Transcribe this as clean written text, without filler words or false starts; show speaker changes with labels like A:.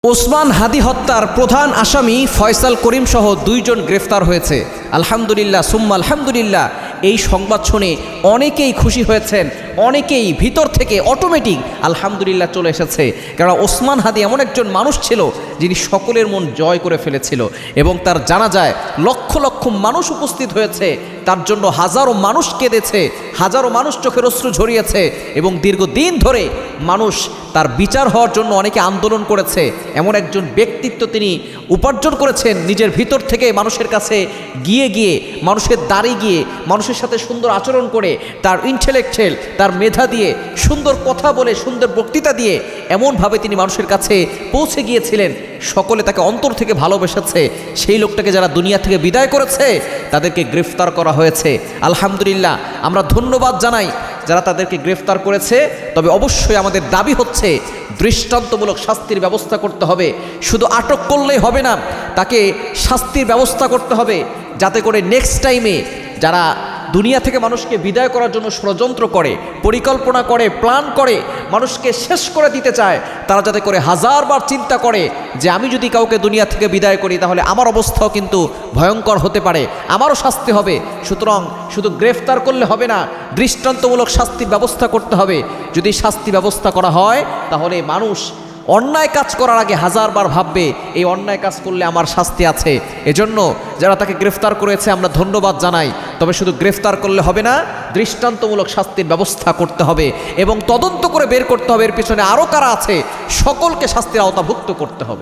A: ওসমান হাদি হত্যার প্রধান আসামি ফয়সাল করিম সহ দুইজন গ্রেফতার হয়েছে। আলহামদুলিল্লাহ সুম্মা আলহামদুলিল্লাহ। এই সংবাদ শুনে অনেকেই খুশি হয়েছেন, অনেকেই ভিতর থেকে অটোমেটিক আলহামদুলিল্লাহ চলে এসেছে। কারণ ওসমান হাদি এমন একজন মানুষ ছিল যিনি সকলের মন জয় করে ফেলেছিল এবং তার জানাজায় লক্ষ লক্ষ মানুষ উপস্থিত হয়েছে, তার জন্য হাজারো মানুষ কেঁদেছে, হাজারো মানুষ চোখের অশ্রু ঝরিয়েছে এবং দীর্ঘদিন ধরে মানুষ তার বিচার হওয়ার জন্য অনেকে আন্দোলন করেছে। এমন একজন ব্যক্তিত্ব তিনি উপার্জন করেছেন নিজের ভিতর থেকে, মানুষের কাছে গিয়ে গিয়ে, মানুষের দ্বারে গিয়ে, মানুষের সাথে সুন্দর আচরণ করে, তার ইন্টেলেকচুয়াল, তার মেধা দিয়ে, সুন্দর কথা বলে, সুন্দর বক্তৃতা দিয়ে এমনভাবে তিনি মানুষের কাছে পৌঁছে গিয়েছিলেন, সকলে তাকে অন্তর থেকে ভালোবেসেছে। সেই লোকটাকে যারা দুনিয়া থেকে বিদায় করেছে তাদেরকে গ্রেফতার করা হয়েছে। আলহামদুলিল্লাহ, আমরা ধন্যবাদ জানাই যারা তাদেরকে গ্রেফতার করেছে। তবে অবশ্যই আমাদের দাবি হচ্ছে দৃষ্টান্তমূলক শাস্তির ব্যবস্থা করতে হবে। শুধু আটক করলেই হবে না, তাকে শাস্তির ব্যবস্থা করতে হবে যাতে করে নেক্সট টাইমে যারা দুনিয়া থেকে মানুষকে বিদায় করার জন্য ষড়যন্ত্র করে, পরিকল্পনা করে, প্ল্যান করে, মানুষকে শেষ করে দিতে চায়, তারা যাতে করে হাজারবার চিন্তা করে যে আমি যদি কাউকে দুনিয়া থেকে বিদায় করি তাহলে আমার অবস্থাও কিন্তু ভয়ঙ্কর হতে পারে, আমারও শাস্তি হবে। সুতরাং শুধু গ্রেফতার করলে হবে না, দৃষ্টান্তমূলক শাস্তির ব্যবস্থা করতে হবে। যদি শাস্তি ব্যবস্থা করা হয় তাহলে মানুষ অন্যায় কাজ করার আগে হাজারবার ভাববে এই অন্যায় কাজ করলে আমার শাস্তি আছে। এজন্য যারা তাকে গ্রেফতার করেছে আমরা ধন্যবাদ জানাই। তবে শুধু গ্রেফতার করলে হবে না, দৃষ্টান্তমূলক শাস্তির ব্যবস্থা করতে হবে এবং তদন্ত করে বের করতে হবে এর পিছনে আরও কারা আছে, সকলকে শাস্তির আওতাভুক্ত করতে হবে।